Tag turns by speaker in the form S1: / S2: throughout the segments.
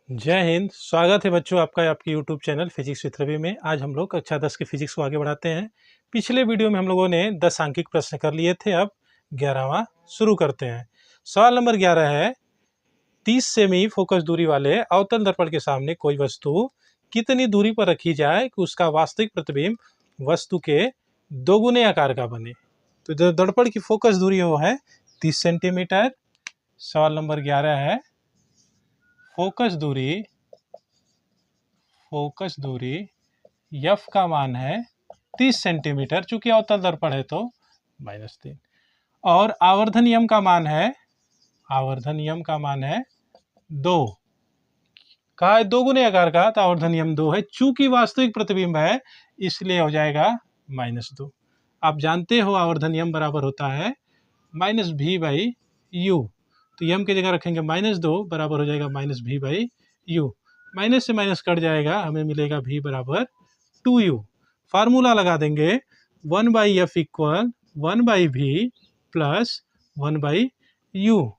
S1: जय हिंद। स्वागत है बच्चों आपका आपके YouTube channel physics with Ravi में। आज हम लोग कक्षा 10 के फिजिक्स को आगे बढ़ाते हैं। पिछले वीडियो में हम लोगों ने 10 अंकिक प्रश्न कर लिए थे। अब 11वां शुरू करते हैं। सवाल नंबर 11 है, 30 सेमी फोकस दूरी वाले अवतल दर्पण के सामने कोई वस्तु कितनी दूरी पर रखी जाए कि उसका वास्तविक प्रतिबिंब वस्तु के दोगुने आकार का बने। तो जो दर्पण की फोकस दूरी है वो है 30 सेंटीमीटर। सवाल नंबर 11 है, फोकस दूरी एफ का मान है 30 सेंटीमीटर, चूंकि अवतल दर्पण है तो -3। और आवर्धन नियम का मान है 2। कहा है दोगुने आकार का, तो आवर्धन नियम 2 है। चूंकि वास्तविक प्रतिबिंब है इसलिए हो जाएगा -2। आप जानते हो आवर्धन नियम बराबर होता है -v/u। तो यम की जगह रखेंगे -2 बराबर हो जाएगा -v/u। माइनस से माइनस कट जाएगा, हमें मिलेगा v बराबर 2u। फार्मूला लगा देंगे 1/f equal 1/v plus 1/u।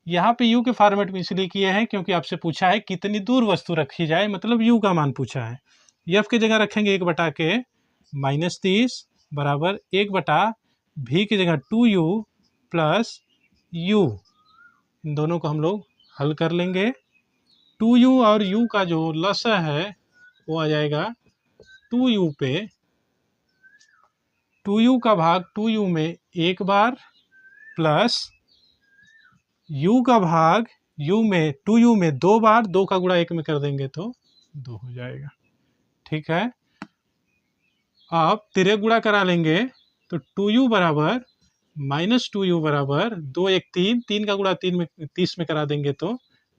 S1: यहाँ पे u के फॉर्मेट में इसलिए किए हैं क्योंकि आपसे पूछा है कितनी दूर वस्तु रखी जाए, मतलब u का मान पूछा है। f की जगह रखेंगे 1/30 बराबर 1/v की जगह 2u प्लस u। इन दोनों को हम लोग हल कर लेंगे। 2u और u का जो लसा है वो आ जाएगा 2u पे 2u का भाग 2u में एक बार प्लस u का भाग u में 2u में दो बार, 2 का गुणा 1 में कर देंगे तो 2 हो जाएगा। ठीक है, अब तिर्यक गुणा करा लेंगे तो 2u बराबर -2u बराबर 2 1 3, 3 का गुणा 3 में 30 में करा देंगे तो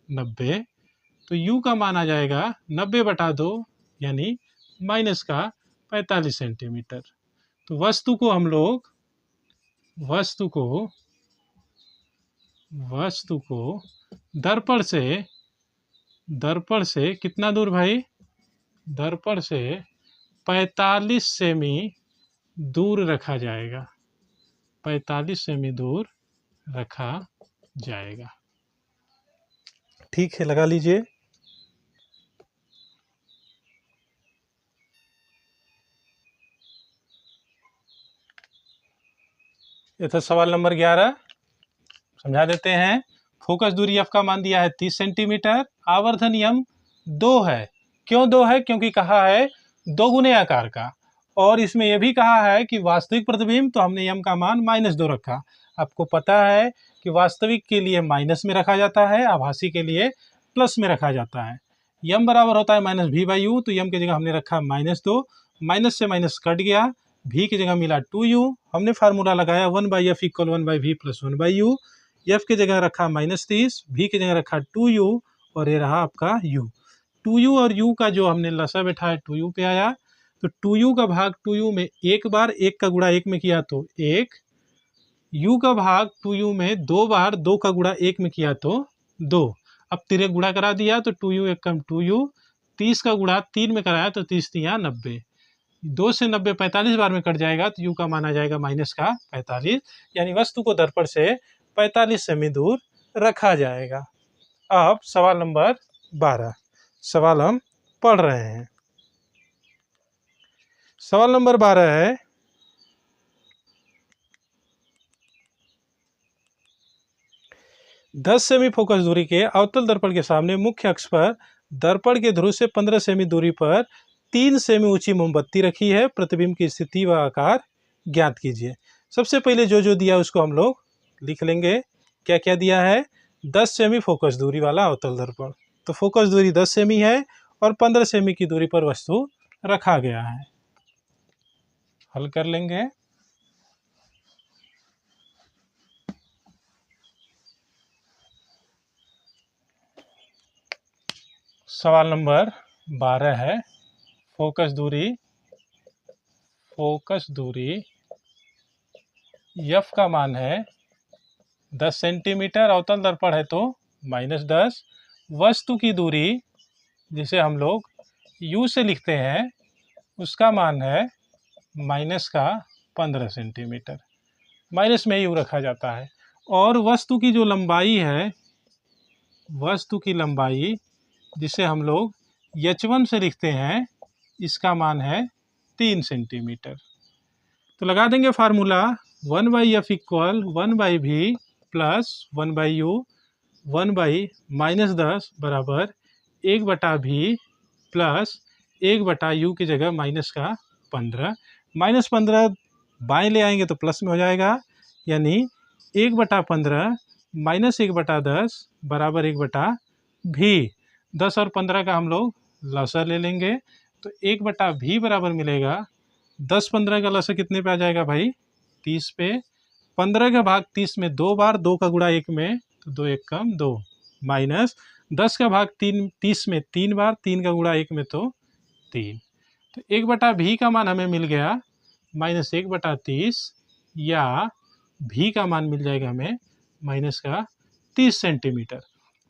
S1: 90। तो u का मान आ जाएगा 90/2 यानी -45 सेंटीमीटर। तो वस्तु को दर्पण से कितना दूर भाई? दर्पण से 45 सेमी दूर रखा जाएगा। 45 सेमी दूर रखा जाएगा। ठीक है, लगा लीजिए। ये था सवाल नंबर 11। समझा देते हैं। फोकस दूरी f का मान दिया है 30 सेंटीमीटर। आवर्धन नियम 2 है। क्यों 2 है? क्योंकि कहा है दोगुने आकार का, और इसमें यह भी कहा है कि वास्तविक प्रतिबिंब, तो हमने यम का मान -2 रखा। आपको पता है कि वास्तविक के लिए माइनस में रखा जाता है, आभासी के लिए प्लस में रखा जाता है। यम बराबर होता है -v/u, तो यम की जगह हमने रखा -2, माइनस से माइनस कट गया, v की जगह मिला 2u। हमने फार्मूला लगाया 1/f equal 1/v plus 1/u। f की जगह रखा -30, v की जगह रखा 2u, और ये रहा आपका u। 2u और u का जो हमने लसा बैठाया 2u पे आया, तो 2u का भाग 2u में एक बार, 1 का गुणा 1 में किया तो 1। u का भाग 2u में दो बार, 2 का गुणा 1 में किया तो 2। अब तिर्यक गुणा करा दिया तो 2u 1 कम 2u, 30 का गुणा 3 में कराया तो 30 3 90। 2 से 90 45 बार में कट जाएगा, तो u का मान आ जाएगा -45, यानी वस्तु को दर्पण से 45 सेमी दूर रखा जाएगा। अब सवाल नंबर 12 सवाल हम पढ़ रहे हैं। सवाल नंबर 12 है, दस सेमी फोकस दूरी के अवतल दर्पण के सामने मुख्य अक्ष पर दर्पण के ध्रुव से 15 सेमी दूरी पर 3 सेमी ऊंची मोमबत्ती रखी है। प्रतिबिंब की स्थिति व आकार ज्ञात कीजिए। सबसे पहले जो दिया उसको हम लोग लिख लेंगे। क्या क्या दिया है? 10 सेमी फोकस दूरी वाला अवतल दर्पण, तो फोकस दूरी 10 सेमी है और 15 सेमी की दूरी पर वस्तु रखा गया है। हल कर लेंगे। सवाल नंबर 12 है, फोकस दूरी f का मान है 10 सेंटीमीटर। अवतल दर्पण है तो -10। वस्तु की दूरी जिसे हम लोग u से लिखते हैं उसका मान है -15 सेंटीमीटर। माइनस में u रखा जाता है। और वस्तु की जो लंबाई है, वस्तु की लंबाई जिसे हम लोग H1 से लिखते हैं, इसका मान है 3 सेंटीमीटर। तो लगा देंगे formula 1/f equal 1/v plus 1/u 1/-10 बराबर 1/v प्लस 1/u की जगह -15। -15 बाएं ले आएंगे तो प्लस में हो जाएगा, यानी 1/15 माइनस 1/10 बराबर 1/v। 10 और 15 का हम लोग लसा ले लेंगे तो 1/v बराबर मिलेगा 10-15 का लसा कितने पे आ जाएगा भाई? 30 पे। 15 का भाग 30 में 2 बार, 2 का गुणा 1 में तो 2 1 कम 2, माइनस 10 का भाग 30 में 3 बार, 3 का गुणा 1 में तो 3। तो 1/v का मान हमें मिल गया -1/30, या v का मान मिल जाएगा हमें -30 सेंटीमीटर।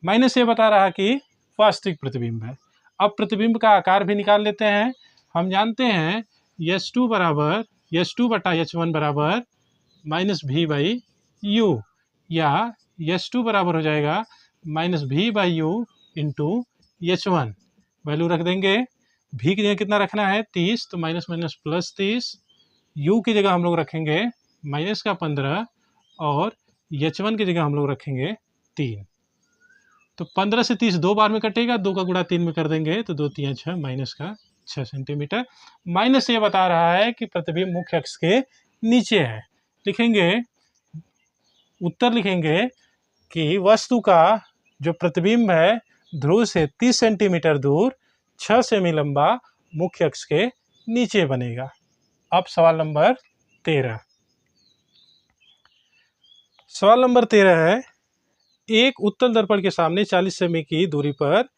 S1: माइनस ये बता रहा कि वास्तविक प्रतिबिंब है। अब प्रतिबिंब का आकार भी निकाल लेते हैं। हम जानते हैं H2 बराबर H2/H1 बराबर -v/u, या H2 बराबर हो जाएगा -v/u इंटू H1। वैल्यू रख देंगे। v की जगह कितना रखना है? 30, तो माइनस माइनस प्लस 30। u की जगह हम लोग रखेंगे -15 और H1 की जगह हम लोग रखेंगे 3। तो 15 से 30 2 बार में कटेगा, 2 का गुणा 3 में कर देंगे तो 2 3 6 -6 सेंटीमीटर। माइनस ये बता रहा है कि प्रतिबिंब मुख्य अक्ष के नीचे है। लिखेंगे, उत्तर लिखेंगे कि वस्तु का जो प्रतिबिंब है ध्रुव से 30 सेंटीमीटर दूर 6 सेमी लंबा मुख्य अक्ष के नीचे बनेगा। अब सवाल नंबर 13। सवाल नंबर 13 है, एक उत्तल दर्पण के सामने 40 सेमी की दूरी पर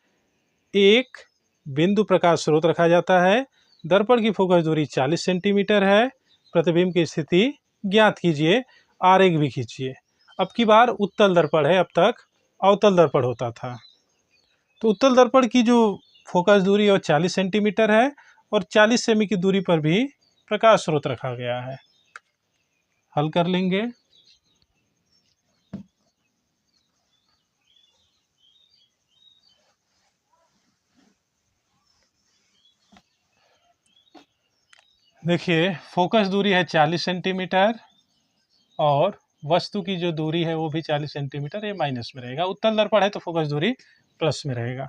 S1: एक बिंदु प्रकाश स्रोत रखा जाता है। दर्पण की फोकस दूरी 40 सेंटीमीटर है। प्रतिबिंब की स्थिति ज्ञात कीजिए, आरेख भी खींचिए। अब की बार उत्तल दर्पण है, अब तक अवतल दर्पण होता था। तो उत्तल दर्पण की जो फोकस दूरी है वो 40 सेंटीमीटर है और 40 सेमी की दूरी पर भी प्रकाश स्रोत रखा गया है। हल कर लेंगे। देखिए, फोकस दूरी है 40 सेंटीमीटर और वस्तु की जो दूरी है वो भी 40 सेंटीमीटर, ये माइनस में रहेगा। उत्तल दर्पण है तो फोकस दूरी प्लस में रहेगा।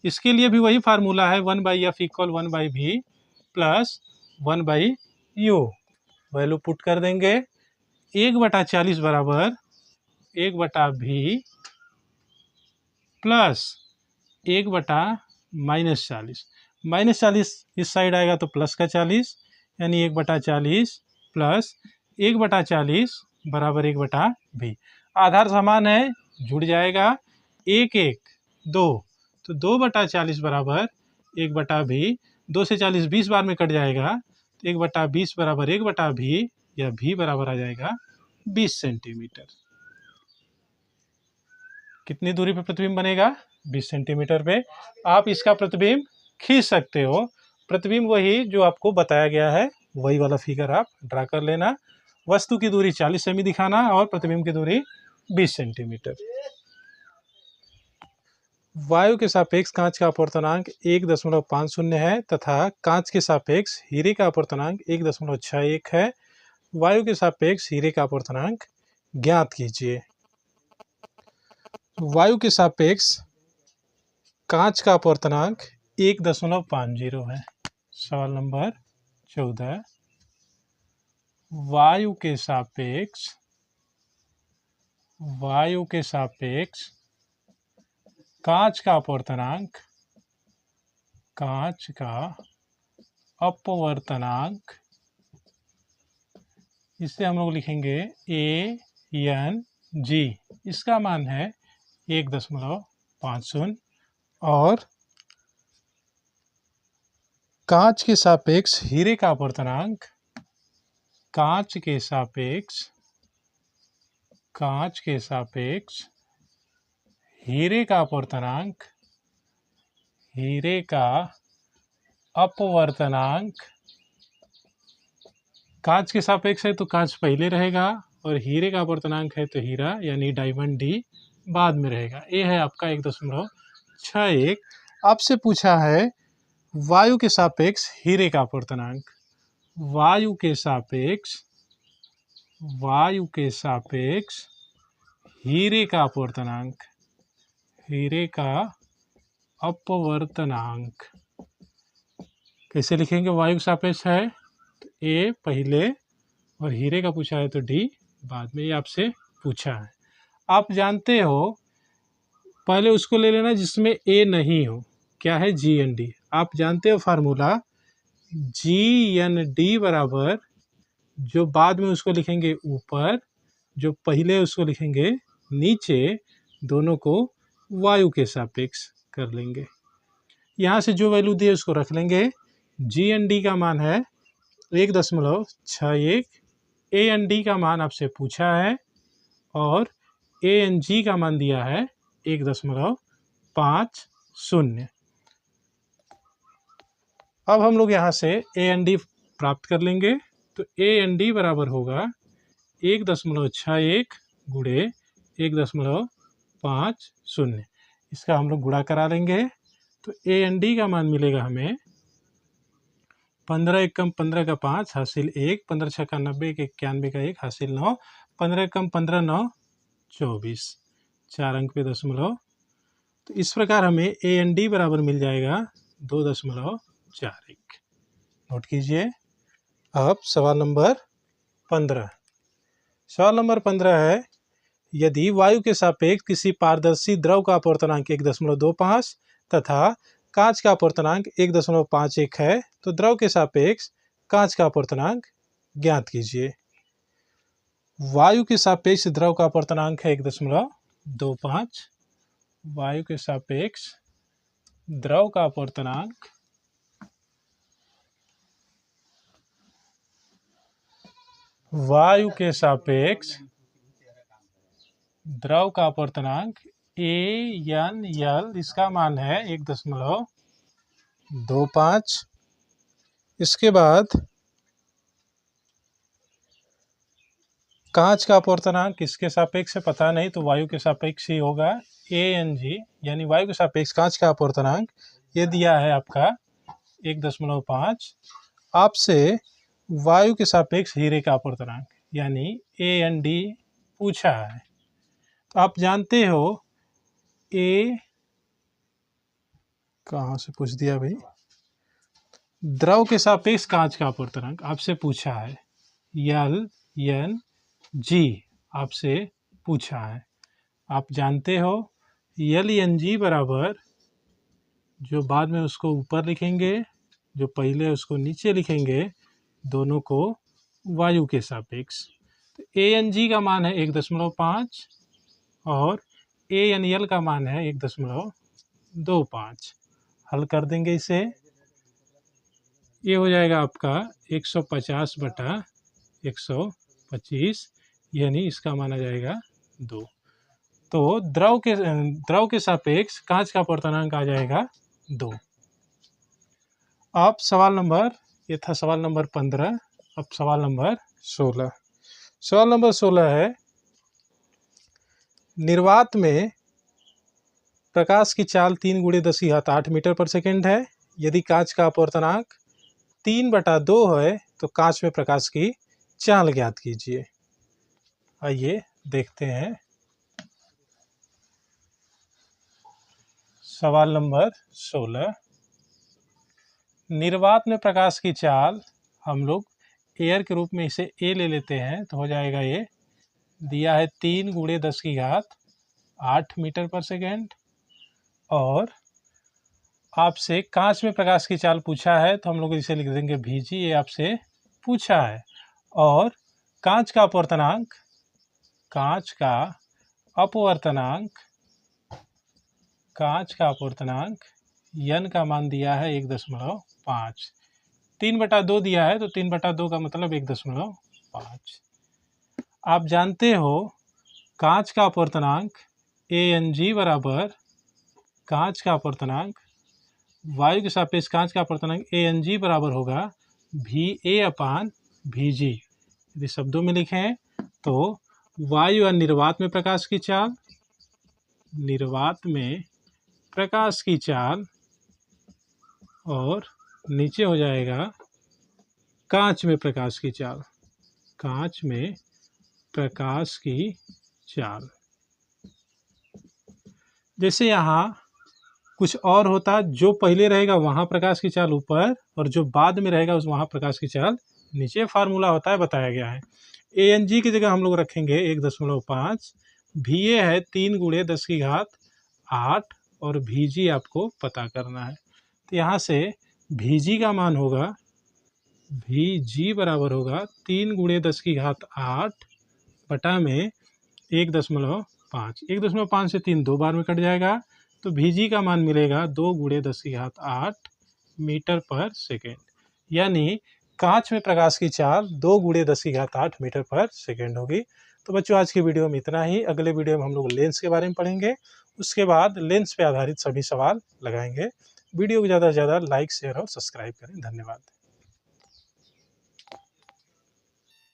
S1: इसके लिए भी वही फार्मूला है, 1/f equal 1/v plus 1/u। Value put कर देंगे। 1/40 बराबर 1/v प्लस 1/-40। -40 इस साइड आएगा तो प्लस का 40, यानी 1/40 प्लस 1/40 बराबर 1/v। आधार समान है, जुड़ जाएगा। 1 1 2, तो 2/40 बराबर 1/v। 2 से 40 20 बार में कट जाएगा तो 1/20 बराबर 1/v, या v बराबर आ जाएगा 20 सेंटीमीटर। कितनी दूरी पे प्रतिबिंब बनेगा? 20 सेंटीमीटर पे। आप इसका प्रतिबिंब खींच सकते हो। प्रतिबिंब वही जो आपको बताया गया है, वही वाला फिगर आप ड्रा कर लेना। वस्तु की दूरी 40 सेमी दिखाना और प्रतिबिंब की दूरी 20 सेंटीमीटर। वायु के सापेक्ष कांच का अपवर्तनांक 1.50 है तथा कांच के सापेक्ष हीरे का अपवर्तनांक 1.61 है। वायु के सापेक्ष हीरे का अपवर्तनांक ज्ञात कीजिए। वायु के सापेक्ष कांच का अपवर्तनांक 1.50 है। सवाल नंबर 14। वायु के सापेक्ष कांच का अपवर्तनांक, इसे हम लोग लिखेंगे ANG। इसका मान है 1.50 और कांच के सापेक्ष हीरे का अपवर्तनांक, कांच के सापेक्ष हीरे का अपवर्तनांक, कांच के सापेक्ष है तो कांच पहले रहेगा और हीरे का अपवर्तनांक है तो हीरा यानी डायमंड D बाद में रहेगा। ये है आपका 1.61। आपसे पूछा है वायु के सापेक्ष हीरे का अपवर्तनांक। वायु के सापेक्ष हीरे का अपवर्तनांक, हीरे का अपवर्तनांक कैसे लिखेंगे? वायु के सापेक्ष है तो ए पहले और हीरे का पूछा है तो डी बाद में, ये आपसे पूछा है। आप जानते हो, पहले उसको ले लेना जिसमें ए नहीं हो, क्या है? G N D. आप जानते हो फार्मूला, जी एन डी बराबर, जो बाद में उसको लिखेंगे ऊपर, जो पहले उसको लिखेंगे नीचे, दोनों को वायु के सापेक्ष कर लेंगे। यहाँ से जो वैल्यू दिए उसको रख लेंगे। जी एन डी का मान है 1.61, ए एन डी का मान आपसे पूछा है और ए एन जी का मान दिया है 1.50। अब हम लोग यहाँ से ए एन डी प्राप्त कर लेंगे, तो ए एन डी बराबर होगा 1.61 गुणे 1.50। इसका हम लोग गुणा करा लेंगे तो ए एन डी का मान मिलेगा हमें 15 एकम 15 का 5 हासिल 1, 15 छक्का 90, 91 का 1 हासिल 9, 15 एकम 15 9 24, 4 अंक पे दशमलव। तो इस प्रकार हमें ए एन डी बराबर मिल जाएगा 2.41। नोट कीजिए। अब सवाल नंबर 15। सवाल नंबर 15 है, यदि वायु के सापेक्ष किसी पारदर्शी द्रव का अपवर्तनांक 1.25 तथा कांच का अपवर्तनांक 1.51 है, तो द्रव के सापेक्ष कांच का अपवर्तनांक ज्ञात कीजिए। वायु के सापेक्ष द्रव का अपवर्तनांक है 1.25। वायु के सापेक्ष द्रव का अपवर्तनांक द्रव का अपवर्तनांक ए एन एल, इसका मान है 1.25। इसके बाद कांच का अपवर्तनांक किसके सापेक्ष है पता नहीं, तो वायु के सापेक्ष ही होगा, ए एन जी, यानी वायु के सापेक्ष कांच का अपवर्तनांक ये दिया है आपका 1.5। आपसे वायु के सापेक्ष हीरे का अपवर्तनांक यानी ए एन डी पूछा है। तो आप जानते हो, ए कहाँ से पूछ दिया भाई, द्रव के सापेक्ष कांच का अपवर्तनांक आपसे पूछा है, एल एन जी आपसे पूछा है। आप जानते हो एल एन जी बराबर, जो बाद में उसको ऊपर लिखेंगे, जो पहले उसको नीचे लिखेंगे, दोनों को वायु के सापेक्ष। तो ए एन जी का मान है 1.5 और ए एन एल का मान है 1.25। हल कर देंगे इसे, ये हो जाएगा आपका 150/125, यानी इसका मान आ जाएगा 2। तो द्रव के सापेक्ष कांच का अपवर्तनांक आ जाएगा 2। अब सवाल नंबर, ये था सवाल नंबर 15। अब सवाल नंबर 16। सवाल नंबर 16 है, निर्वात में प्रकाश की चाल 3 × 10⁸ मीटर पर सेकेंड है। यदि कांच का अपवर्तनांक 3/2 है तो कांच में प्रकाश की चाल ज्ञात कीजिए। आइए देखते हैं। सवाल नंबर 16, निर्वात में प्रकाश की चाल हम लोग एयर के रूप में इसे ए ले लेते हैं, तो हो जाएगा, ये दिया है 3 × 10⁸ मीटर पर सेकेंड। और आपसे कांच में प्रकाश की चाल पूछा है, तो हम लोग इसे लिख देंगे VG, ये आपसे पूछा है। और कांच का अपवर्तनांक n का मान दिया है 1.5। 3/2 दिया है, तो 3/2 का मतलब 1.5। आप जानते हो कांच का अपवर्तनांक ANG बराबर, कांच का अपवर्तनांक, वायु के सापेक्ष कांच का अपवर्तनांक ANG बराबर होगा VA/VG। यदि शब्दों में लिखें तो वायु या निर्वात में प्रकाश की चाल, और नीचे हो जाएगा कांच में प्रकाश की चाल, कांच में प्रकाश की चाल। जैसे यहाँ कुछ और होता, जो पहले रहेगा वहाँ प्रकाश की चाल ऊपर और जो बाद में रहेगा उस वहाँ प्रकाश की चाल नीचे। फार्मूला होता है, बताया गया है। ANG की जगह हम लोग रखेंगे 1.5, VA है 3 × 10⁸ और VG आपको पता करना है। तो यहाँ से VG का मान होगा, VG बराबर होगा 3 × 10⁸ बटा में 1.5। 1.5 से 3 2 बार में कट जाएगा, तो VG का मान मिलेगा 2 × 10⁸ मीटर पर सेकेंड। यानी कांच में प्रकाश की चाल 2 × 10⁸ मीटर पर सेकेंड होगी। तो बच्चों आज की वीडियो में इतना ही। अगले वीडियो में हम लोग लेंस के बारे में पढ़ेंगे, उसके बाद लेंस पे आधारित सभी सवाल लगाएंगे। वीडियो को ज़्यादा से ज़्यादा लाइक, शेयर और सब्सक्राइब करें। धन्यवाद।